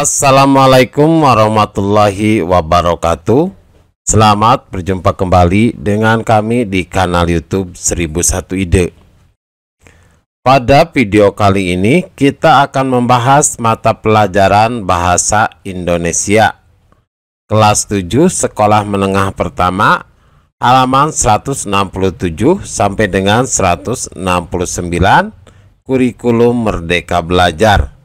Assalamualaikum warahmatullahi wabarakatuh. Selamat berjumpa kembali dengan kami di kanal YouTube 1001 Ide. Pada video kali ini kita akan membahas mata pelajaran Bahasa Indonesia kelas 7 Sekolah Menengah Pertama, halaman 167 sampai dengan 169, Kurikulum Merdeka Belajar.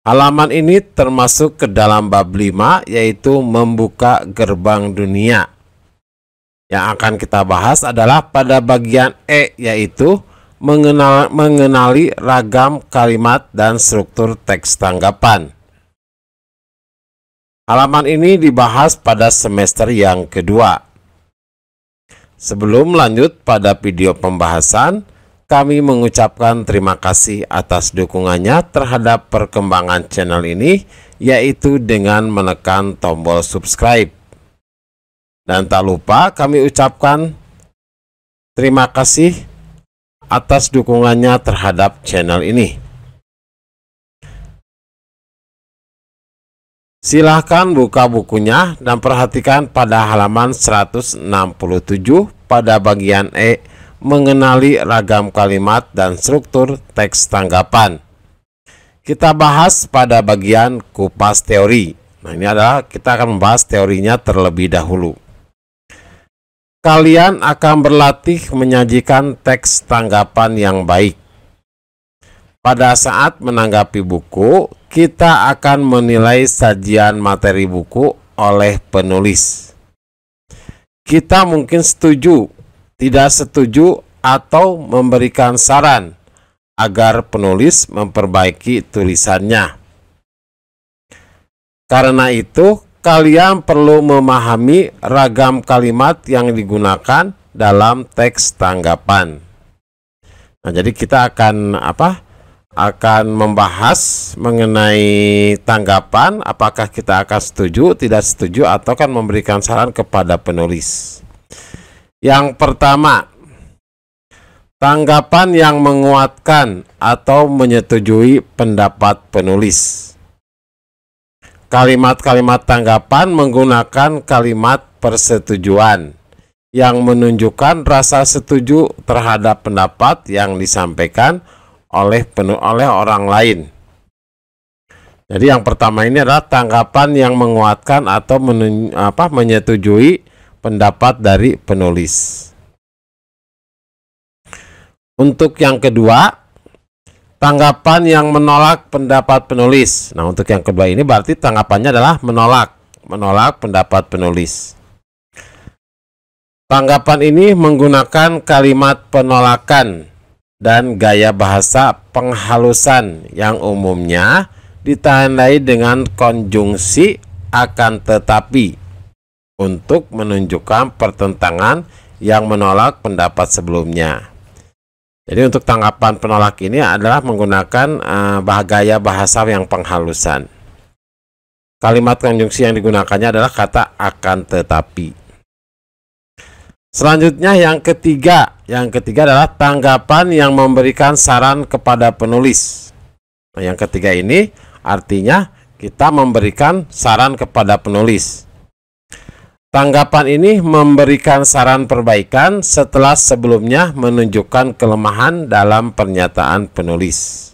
Halaman ini termasuk ke dalam bab 5, yaitu membuka gerbang dunia. Yang akan kita bahas adalah pada bagian E, yaitu mengenali ragam kalimat dan struktur teks tanggapan. Halaman ini dibahas pada semester yang kedua. Sebelum lanjut pada video pembahasan, kami mengucapkan terima kasih atas dukungannya terhadap perkembangan channel ini, yaitu dengan menekan tombol subscribe. Dan tak lupa kami ucapkan terima kasih atas dukungannya terhadap channel ini. Silahkan buka bukunya dan perhatikan pada halaman 167 pada bagian E, mengenali ragam kalimat dan struktur teks tanggapan. Kita bahas pada bagian kupas teori. Nah, ini adalah kita akan membahas teorinya terlebih dahulu. Kalian akan berlatih menyajikan teks tanggapan yang baik. Pada saat menanggapi buku, kita akan menilai sajian materi buku oleh penulis. Kita mungkin setuju, tidak setuju, atau memberikan saran agar penulis memperbaiki tulisannya. Karena itu, kalian perlu memahami ragam kalimat yang digunakan dalam teks tanggapan. Nah, jadi kita akan membahas mengenai tanggapan, apakah kita akan setuju, tidak setuju, atau akan memberikan saran kepada penulis. Yang pertama, tanggapan yang menguatkan atau menyetujui pendapat penulis. Kalimat-kalimat tanggapan menggunakan kalimat persetujuan yang menunjukkan rasa setuju terhadap pendapat yang disampaikan oleh orang lain. Jadi yang pertama ini adalah tanggapan yang menguatkan atau menyetujui pendapat dari penulis. Untuk yang kedua, tanggapan yang menolak pendapat penulis. Nah, untuk yang kedua ini berarti tanggapannya adalah menolak pendapat penulis. Tanggapan ini menggunakan kalimat penolakan dan gaya bahasa penghalusan yang umumnya ditandai dengan konjungsi akan tetapi untuk menunjukkan pertentangan yang menolak pendapat sebelumnya. Jadi untuk tanggapan penolak ini adalah menggunakan gaya bahasa yang penghalusan. Kalimat konjungsi yang digunakannya adalah kata akan tetapi. Selanjutnya yang ketiga adalah tanggapan yang memberikan saran kepada penulis. Nah, yang ketiga ini artinya kita memberikan saran kepada penulis. Tanggapan ini memberikan saran perbaikan setelah sebelumnya menunjukkan kelemahan dalam pernyataan penulis.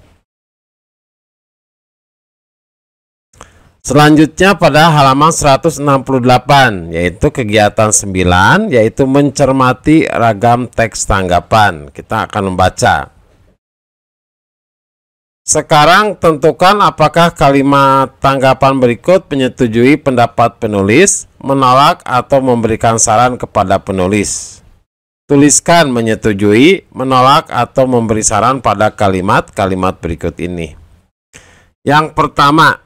Selanjutnya pada halaman 168, yaitu kegiatan 9, yaitu mencermati ragam teks tanggapan. Kita akan membaca. Sekarang tentukan apakah kalimat tanggapan berikut menyetujui pendapat penulis, menolak, atau memberikan saran kepada penulis. Tuliskan menyetujui, menolak, atau memberi saran pada kalimat-kalimat berikut ini. Yang pertama,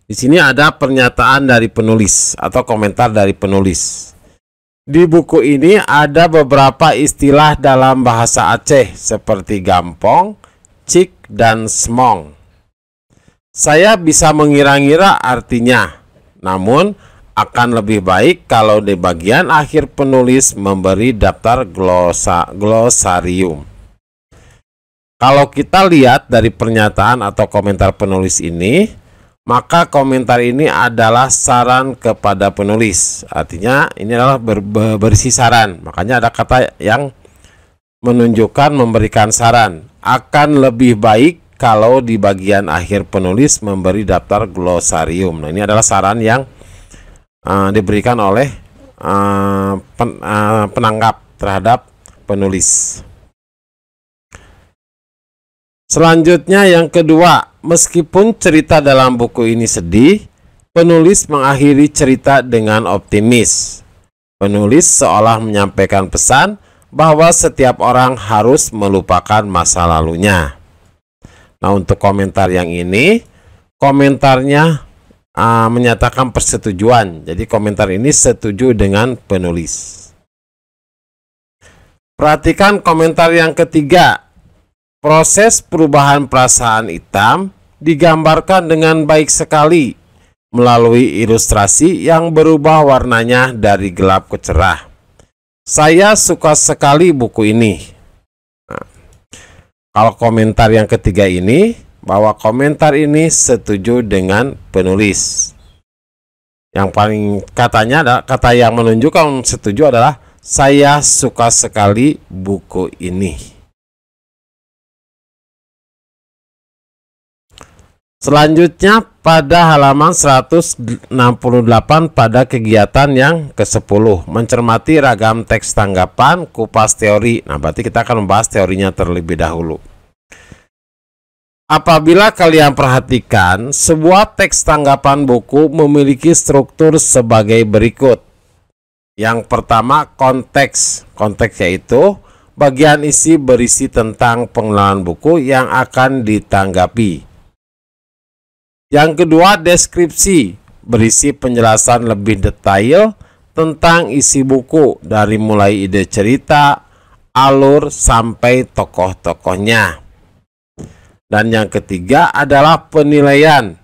di sini ada pernyataan dari penulis atau komentar dari penulis. Di buku ini ada beberapa istilah dalam bahasa Aceh seperti gampong, cik, dan semong. Saya bisa mengira-ngira artinya, namun akan lebih baik kalau di bagian akhir penulis memberi daftar glosarium. Kalau kita lihat dari pernyataan atau komentar penulis ini, maka komentar ini adalah saran kepada penulis. Artinya ini adalah berisi saran. Makanya ada kata yang menunjukkan memberikan saran. Akan lebih baik kalau di bagian akhir penulis memberi daftar glosarium. Nah, ini adalah saran yang diberikan oleh penanggap terhadap penulis. Selanjutnya yang kedua, meskipun cerita dalam buku ini sedih, penulis mengakhiri cerita dengan optimis. Penulis seolah menyampaikan pesan bahwa setiap orang harus melupakan masa lalunya. Nah, untuk komentar yang ini, komentarnya menyatakan persetujuan. Jadi komentar ini setuju dengan penulis. Perhatikan komentar yang ketiga. Proses perubahan perasaan Itam digambarkan dengan baik sekali melalui ilustrasi yang berubah warnanya dari gelap ke cerah. Saya suka sekali buku ini. Nah, kalau komentar yang ketiga ini, bahwa komentar ini setuju dengan penulis. Yang paling katanya, kata yang menunjukkan setuju adalah saya suka sekali buku ini. Selanjutnya pada halaman 168 pada kegiatan yang ke-10, mencermati ragam teks tanggapan, kupas teori. Nah, berarti kita akan membahas teorinya terlebih dahulu. Apabila kalian perhatikan, sebuah teks tanggapan buku memiliki struktur sebagai berikut. Yang pertama, konteks. Konteks yaitu bagian isi berisi tentang pengenalan buku yang akan ditanggapi. Yang kedua, deskripsi, berisi penjelasan lebih detail tentang isi buku dari mulai ide cerita, alur, sampai tokoh-tokohnya. Dan yang ketiga adalah penilaian.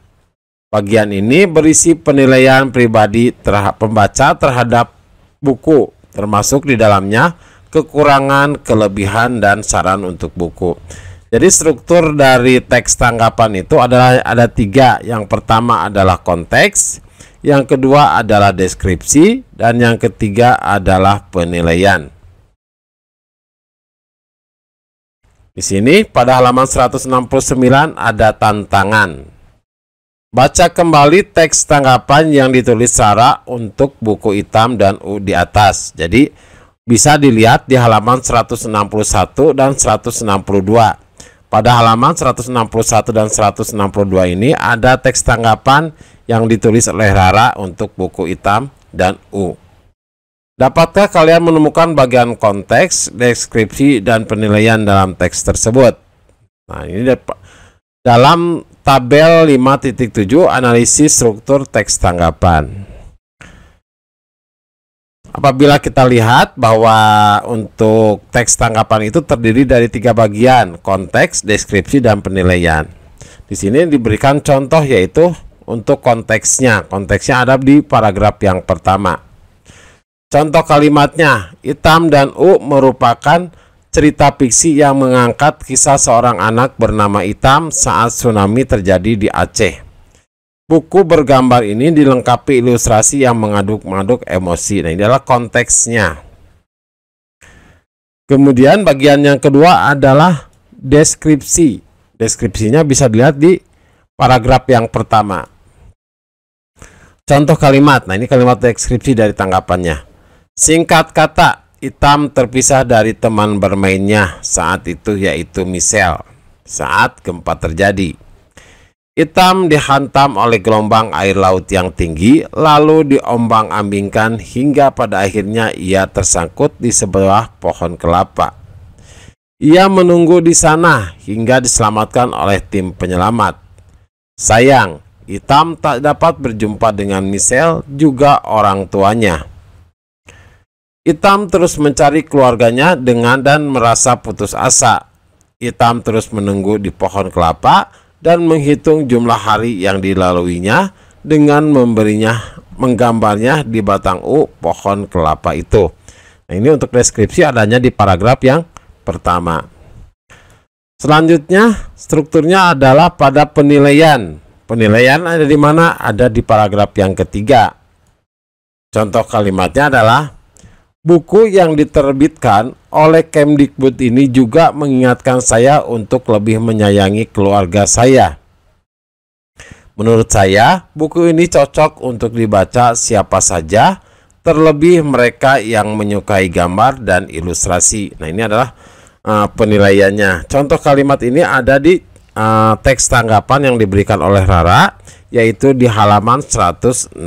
Bagian ini berisi penilaian pribadi pembaca terhadap buku, termasuk di dalamnya kekurangan, kelebihan, dan saran untuk buku. Jadi struktur dari teks tanggapan itu ada 3. Yang pertama adalah konteks, yang kedua adalah deskripsi, dan yang ketiga adalah penilaian. Di sini pada halaman 169 ada tantangan. Baca kembali teks tanggapan yang ditulis Sarah untuk buku Itam dan U di atas. Jadi bisa dilihat di halaman 161 dan 162. Pada halaman 161 dan 162 ini ada teks tanggapan yang ditulis oleh Rara untuk buku Itam dan U. Dapatkah kalian menemukan bagian konteks, deskripsi, dan penilaian dalam teks tersebut? Nah, ini dalam tabel 5.7 analisis struktur teks tanggapan. Apabila kita lihat bahwa untuk teks tanggapan itu terdiri dari 3 bagian, konteks, deskripsi, dan penilaian. Di sini diberikan contoh yaitu untuk konteksnya. Konteksnya ada di paragraf yang pertama. Contoh kalimatnya, Itam dan U merupakan cerita fiksi yang mengangkat kisah seorang anak bernama Itam saat tsunami terjadi di Aceh. Buku bergambar ini dilengkapi ilustrasi yang mengaduk-aduk emosi. Nah, ini adalah konteksnya. Kemudian bagian yang kedua adalah deskripsi. Deskripsinya bisa dilihat di paragraf yang pertama. Contoh kalimat. Nah, ini kalimat deskripsi dari tanggapannya. Singkat kata, Itam terpisah dari teman bermainnya saat itu, yaitu Michelle, saat gempa terjadi. Itam dihantam oleh gelombang air laut yang tinggi, lalu diombang-ambingkan hingga pada akhirnya ia tersangkut di sebuah pohon kelapa. Ia menunggu di sana hingga diselamatkan oleh tim penyelamat. Sayang, Itam tak dapat berjumpa dengan Michelle, juga orang tuanya. Itam terus mencari keluarganya dan merasa putus asa. Itam terus menunggu di pohon kelapa dan menghitung jumlah hari yang dilaluinya dengan menggambarnya di batang pohon kelapa itu. Nah, ini untuk deskripsi adanya di paragraf yang pertama. Selanjutnya, strukturnya adalah pada penilaian. Penilaian ada di mana? Ada di paragraf yang ketiga. Contoh kalimatnya adalah, buku yang diterbitkan oleh Kemdikbud ini juga mengingatkan saya untuk lebih menyayangi keluarga saya. Menurut saya, buku ini cocok untuk dibaca siapa saja, terlebih mereka yang menyukai gambar dan ilustrasi. Nah, ini adalah penilaiannya. Contoh kalimat ini ada di teks tanggapan yang diberikan oleh Rara, yaitu di halaman 162.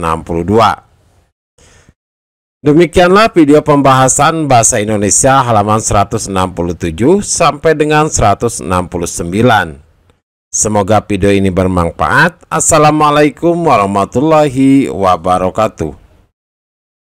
Demikianlah video pembahasan bahasa Indonesia halaman 167 sampai dengan 169. Semoga video ini bermanfaat. Assalamualaikum warahmatullahi wabarakatuh.